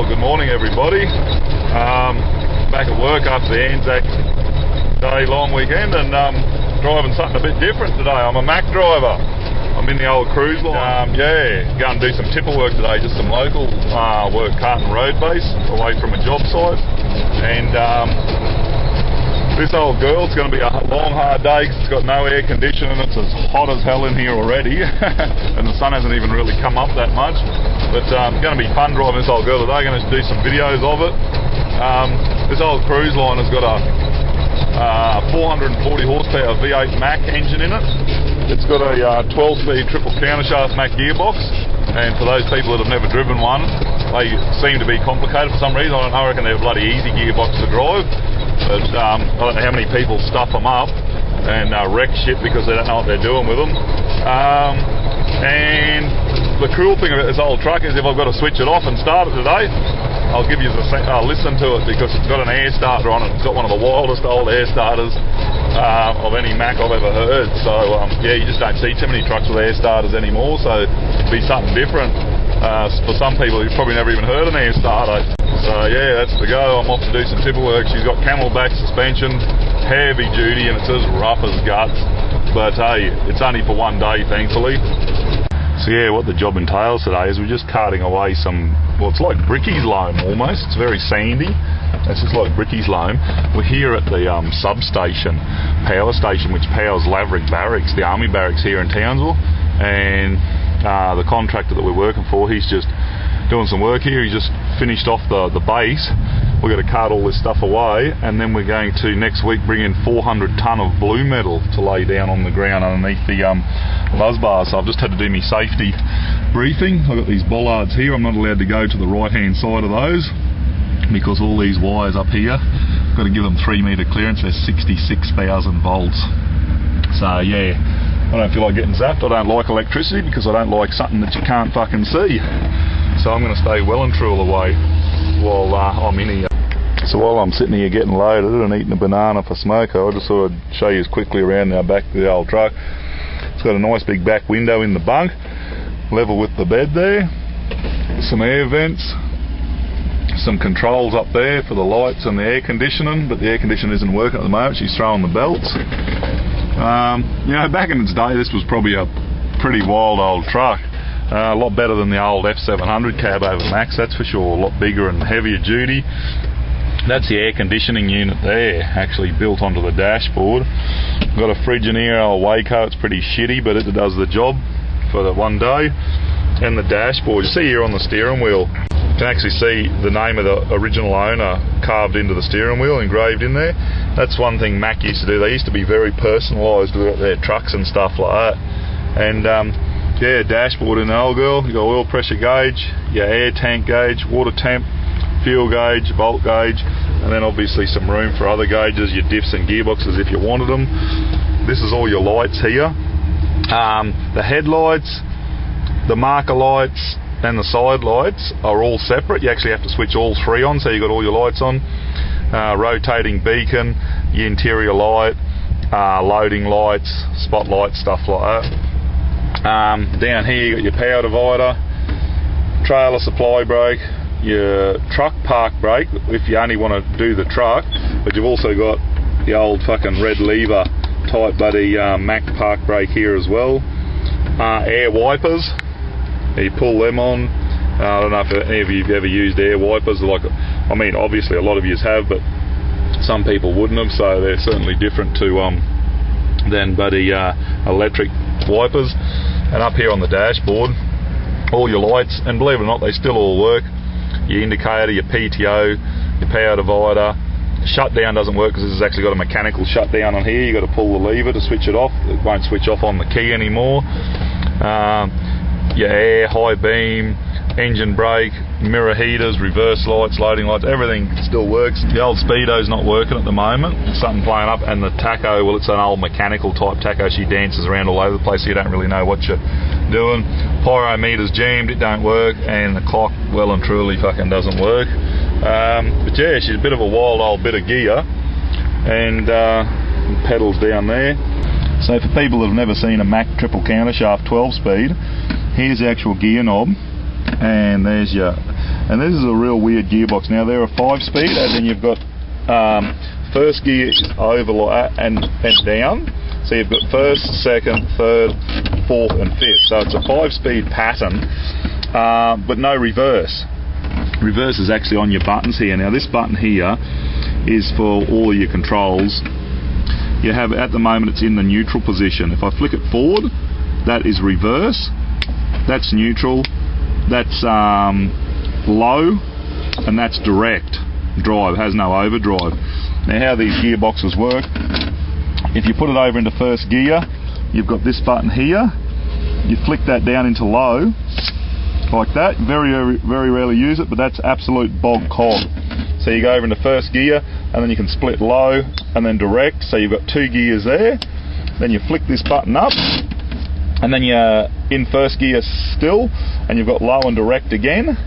Well, good morning everybody. Back at work after the Anzac Day long weekend and driving something a bit different today. I'm a Mack driver. I'm in the old cruise line. Going to do some tipper work today, just some local work, Carton Road base, away from a job site. And this old girl, it's going to be a long hard day because it's got no air conditioning. It's as hot as hell in here already and the sun hasn't even really come up that much. But it's going to be fun driving this old girl today. Going to do some videos of it. This old cruise line has got a 440 horsepower V8 Mack engine in it. It's got a 12-speed triple countershaft Mack gearbox, and for those people that have never driven one, they seem to be complicated for some reason. I reckon they're a bloody easy gearbox to drive, but I don't know how many people stuff them up and wreck shit because they don't know what they're doing with them. And the cool thing about this old truck is if I've got to switch it off and start it today, I'll give you the listen to it because it's got an air starter on it. It's got one of the wildest old air starters of any Mack I've ever heard. So yeah, you just don't see too many trucks with air starters anymore, so it'll be something different. For some people who've probably never even heard an air starter. So yeah, that's the go. I'm off to do some tipper work. She's got camelback suspension, heavy duty, and it's as rough as guts. But hey, it's only for one day, thankfully. So yeah, what the job entails today is we're just carting away some, well, it's like brickies loam almost. It's very sandy. It's just like brickies loam. We're here at the substation, power station, which powers Laverick Barracks, the army barracks here in Townsville. And the contractor that we're working for, he's just doing some work here. He's just finished off the base. We've got to cart all this stuff away, and then we're going to next week bring in 400 tonne of blue metal to lay down on the ground underneath the buzz bar. So I've just had to do my safety briefing. I've got these bollards here. I'm not allowed to go to the right hand side of those because all these wires up here, I've got to give them 3 metre clearance. They're 66,000 volts. So yeah, I don't feel like getting zapped. I don't like electricity because I don't like something that you can't fucking see. So I'm going to stay well and truly away while I'm in here. So while I'm sitting here getting loaded and eating a banana for smoker, I just thought I'd show you quickly around our back of the old truck. It's got a nice big back window in the bunk, level with the bed there, some air vents, some controls up there for the lights and the air conditioning, but the air conditioning isn't working at the moment. She's throwing the belts. You know, back in its day, this was probably a pretty wild old truck. A lot better than the old F700 cab over Max, that's for sure. A lot bigger and heavier duty. That's the air conditioning unit there, actually built onto the dashboard. Got a fridge in here, old Waco. It's pretty shitty, but it does the job for the one day. And the dashboard, you see here on the steering wheel, you can actually see the name of the original owner carved into the steering wheel, engraved in there. That's one thing Mack used to do. They used to be very personalised with their trucks and stuff like that. And yeah, dashboard in the old girl. You got oil pressure gauge, your air tank gauge, water temp, fuel gauge, volt gauge, and then obviously some room for other gauges, your diffs and gearboxes if you wanted them. This is all your lights here. The headlights, the marker lights and the side lights are all separate. You actually have to switch all 3 on, so you've got all your lights on. Rotating beacon, your interior light, loading lights, spotlights, stuff like that. Down here you got your power divider, trailer supply brake, your truck park brake if you only want to do the truck, but you've also got the old fucking red lever type buddy Mack park brake here as well. Air wipers, you pull them on. I don't know if any of you have ever used air wipers. Like, I mean, obviously a lot of you have, but some people wouldn't have, so they're certainly different to than buddy electric wipers. And up here on the dashboard, all your lights, and believe it or not, they still all work. Your indicator, your PTO, your power divider. Shutdown doesn't work because this has actually got a mechanical shutdown on here. You've got to pull the lever to switch it off. It won't switch off on the key anymore. Your air, high beam, engine brake, mirror heaters, reverse lights, loading lights, everything still works. The old Speedo's not working at the moment. There's something playing up, and the tacho, well, it's an old mechanical type tacho. She dances around all over the place, so you don't really know what you're doing. Pyrometer's jammed, it don't work, and the clock well and truly fucking doesn't work. But yeah, she's a bit of a wild old bit of gear, and pedals down there. So for people that have never seen a Mack triple countershaft 12-speed, here's the actual gear knob, and there's your And this is a real weird gearbox. Now they're a 5-speed, as in you've got first gear over like that and down. So you've got first, second, third, fourth and fifth. So it's a 5-speed pattern, but no reverse. Reverse is actually on your buttons here. Now this button here is for all of your controls. You have, at the moment it's in the neutral position. If I flick it forward, that is reverse, that's neutral, that's low, and that's direct drive, has no overdrive. Now how these gearboxes work, if you put it over into first gear, you've got this button here, you flick that down into low, like that. Very rarely use it, but that's absolute bog cog. So you go over into first gear, and then you can split low and then direct, so you've got 2 gears there. Then you flick this button up, and then you're in first gear still, and you've got low and direct again.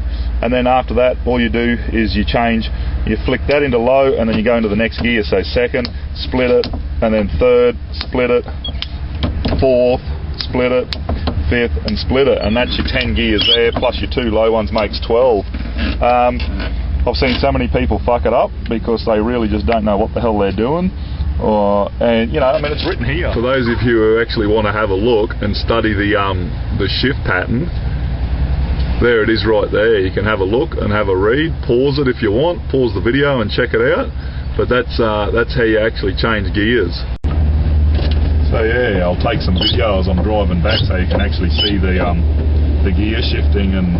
And then after that, all you do is you flick that into low, and then you go into the next gear. So second, split it, and then third, split it, fourth, split it, fifth, and split it. And that's your 10 gears there, plus your 2 low ones makes 12. I've seen so many people fuck it up because they really just don't know what the hell they're doing. And you know, I mean, it's written here. For those of you who actually want to have a look and study the shift pattern, there it is right there. You can have a look and have a read. Pause it if you want. Pause the video and check it out. But that's how you actually change gears. So yeah, I'll take some video as I'm driving back so you can actually see the gear shifting and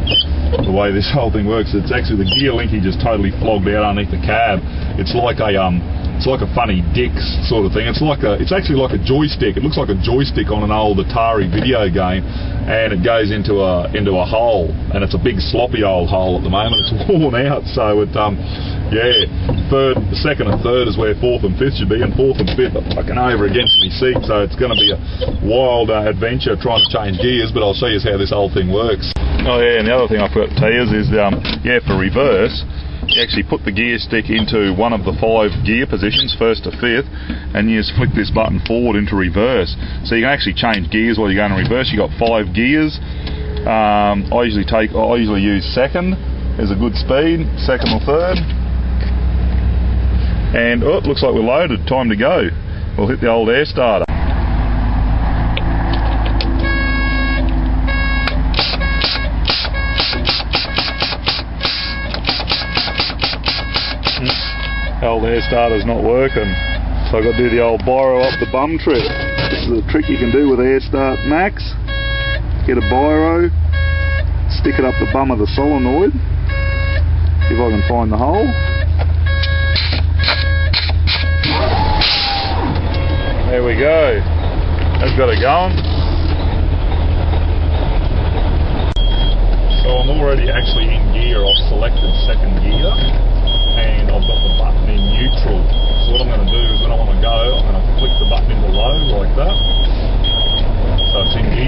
the way this whole thing works. It's actually, the gear linkage is totally flogged out underneath the cab. It's like a funny Dix sort of thing. It's actually like a joystick. It looks like a joystick on an old Atari video game, and it goes into a hole, and it's a big sloppy old hole at the moment. It's worn out, so it yeah, second and third is where fourth and fifth should be, and fourth and fifth are fucking over against me seat, so it's going to be a wild adventure trying to change gears, but I'll show you how this whole thing works. Oh yeah, and the other thing I forgot to tell you is yeah, for reverse, you actually put the gear stick into one of the 5 gear positions, first to fifth, and you just flick this button forward into reverse. So you can actually change gears while you're going in reverse. You've got 5 gears. I usually use second as a good speed, second or third. And oh, it looks like we're loaded, time to go. We'll hit the old air starter. Old air starter's not working, so I've got to do the old biro up the bum trick. This is a trick you can do with Air Start Max. Get a biro, stick it up the bum of the solenoid, see if I can find the hole. There we go, that's got it going. So I'm already actually in gear. I've selected second gear, and I've got the button in neutral. So what I'm going to do is when I want to go, I'm going to flick the button into low like that. So it's in gear.